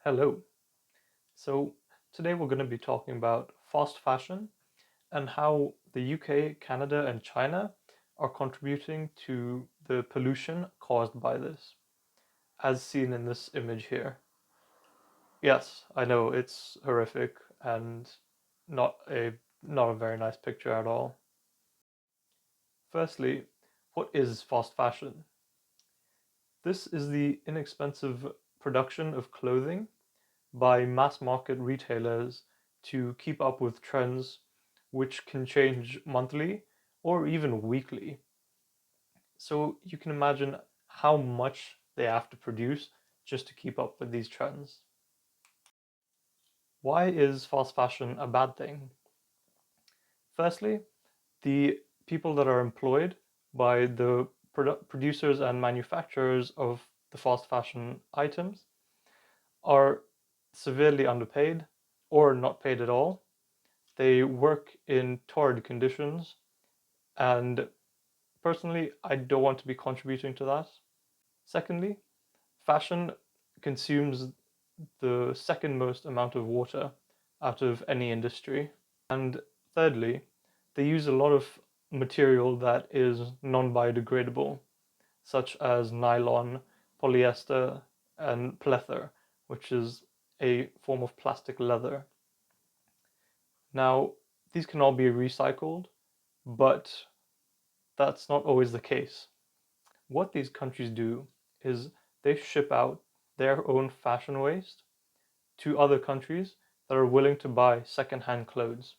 Hello. So today we're going to be talking about fast fashion and how the UK, Canada, and China are contributing to the pollution caused by this, as seen in this image here. Yes, I know it's horrific and not a not a very nice picture at all. Firstly, what is fast fashion? This is the inexpensive production of clothing by mass market retailers to keep up with trends which can change monthly or even weekly. So you can imagine how much they have to produce just to keep up with these trends. Why is fast fashion a bad thing? Firstly, the people that are employed by the producers and manufacturers of the fast fashion items are severely underpaid or not paid at all. They work in torrid conditions, and personally, I don't want to be contributing to that. Secondly, fashion consumes the second most amount of water out of any industry. And thirdly, they use a lot of material that is non-biodegradable, such as nylon, polyester, and pleather, which is a form of plastic leather. Now, these can all be recycled, but that's not always the case. What these countries do is they ship out their own fashion waste to other countries that are willing to buy secondhand clothes.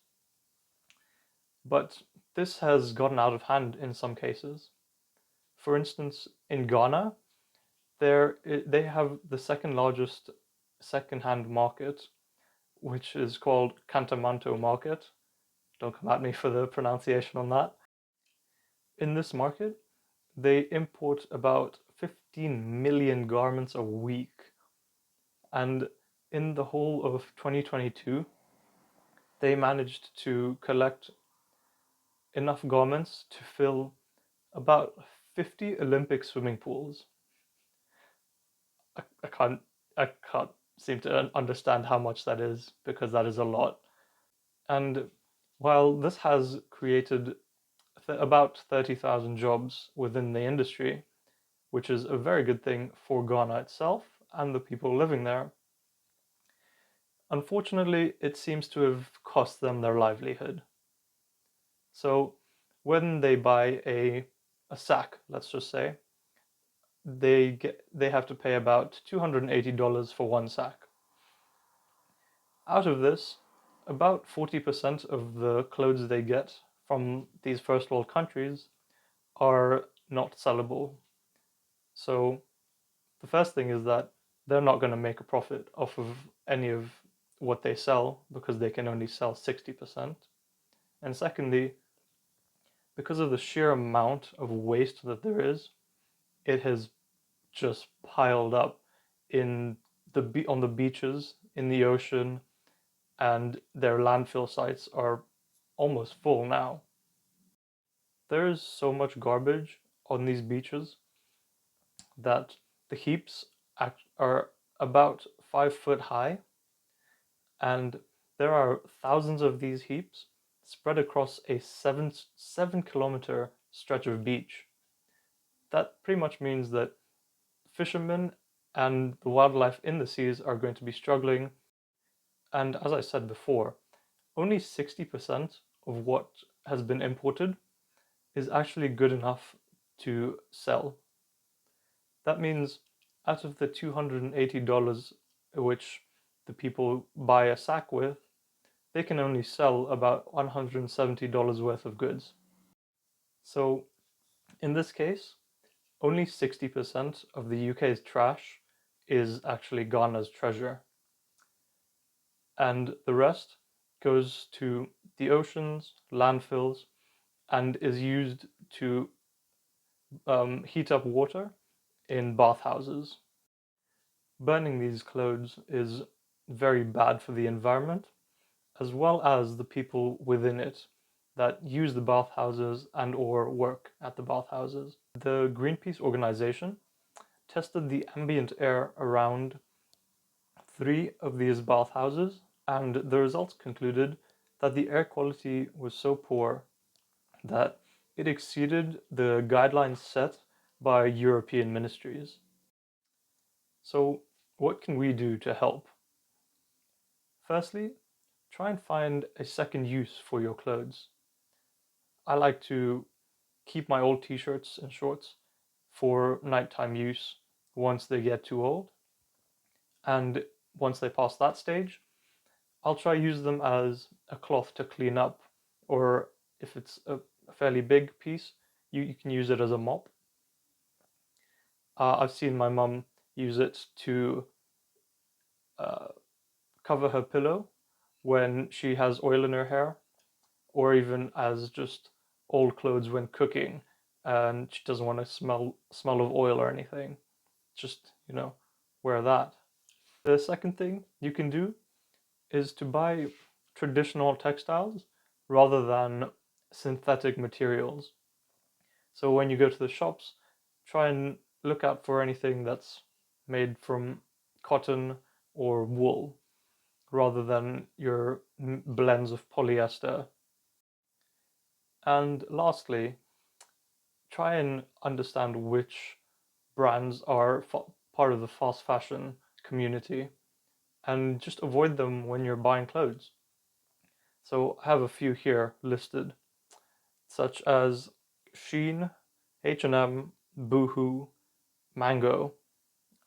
But this has gotten out of hand in some cases. For instance, in Ghana, they have the second largest secondhand market, which is called Cantamanto Market. Don't come at me for the pronunciation on that. In this market, they import about 15 million garments a week. And in the whole of 2022, they managed to collect enough garments to fill about 50 Olympic swimming pools. I can't I can't seem to understand how much that is because that is a lot. And while this has created about 30,000 jobs within the industry, which is a very good thing for Ghana itself and the people living there, unfortunately, it seems to have cost them their livelihood. So when they buy a sack, let's just say, they have to pay about $280 for one sack. Out of this, about 40% of the clothes they get from these first world countries are not sellable. So the first thing is that they're not going to make a profit off of any of what they sell because they can only sell 60%. And secondly, because of the sheer amount of waste that there is, it has just piled up in on the beaches, in the ocean, and their landfill sites are almost full now. There is so much garbage on these beaches that the heaps are about 5 foot high, and there are thousands of these heaps spread across a seven kilometer stretch of beach. That pretty much means that fishermen and the wildlife in the seas are going to be struggling. And as I said before, only 60% of what has been imported is actually good enough to sell. That means out of the $280 which the people buy a sack with, they can only sell about $170 worth of goods. So in this case, only 60% of the UK's trash is actually Ghana's treasure. And the rest goes to the oceans, landfills, and is used to heat up water in bathhouses. Burning these clothes is very bad for the environment, as well as the people within it that use the bathhouses and or work at the bathhouses. The Greenpeace organization tested the ambient air around 3 of these bathhouses, and the results concluded that the air quality was so poor that it exceeded the guidelines set by European ministries. So, what can we do to help? Firstly, try and find a second use for your clothes. I like to keep my old t-shirts and shorts for nighttime use once they get too old. And once they pass that stage, I'll try use them as a cloth to clean up, or if it's a fairly big piece, you can use it as a mop. I've seen my mum use it to uh, cover her pillow when she has oil in her hair, or even as just old clothes when cooking and she doesn't want to smell of oil or anything. Just, wear that. The second thing you can do is to buy traditional textiles rather than synthetic materials. So when you go to the shops, try and look out for anything that's made from cotton or wool rather than your blends of polyester. And lastly, try and understand which brands are part of the fast fashion community and just avoid them when you're buying clothes. So I have a few here listed, such as Shein, H&M, Boohoo, Mango,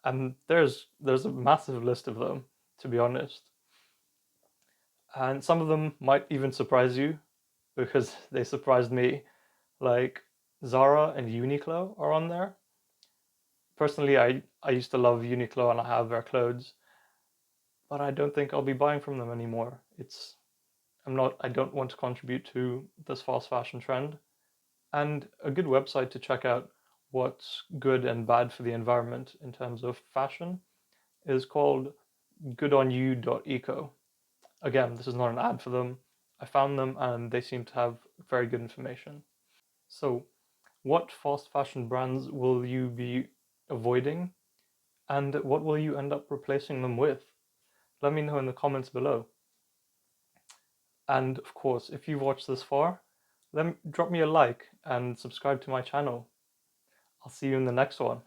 and there's a massive list of them, to be honest. And some of them might even surprise you because they surprised me. Like Zara and Uniqlo are on there. Personally, I used to love Uniqlo and I have their clothes, but I don't think I'll be buying from them anymore. I don't want to contribute to this fast fashion trend. And a good website to check out what's good and bad for the environment in terms of fashion is called goodonyou.eco. Again, this is not an ad for them. I found them and they seem to have very good information. So, what fast fashion brands will you be avoiding and what will you end up replacing them with? Let me know in the comments below. And of course, if you've watched this far, then drop me a like and subscribe to my channel. I'll see you in the next one.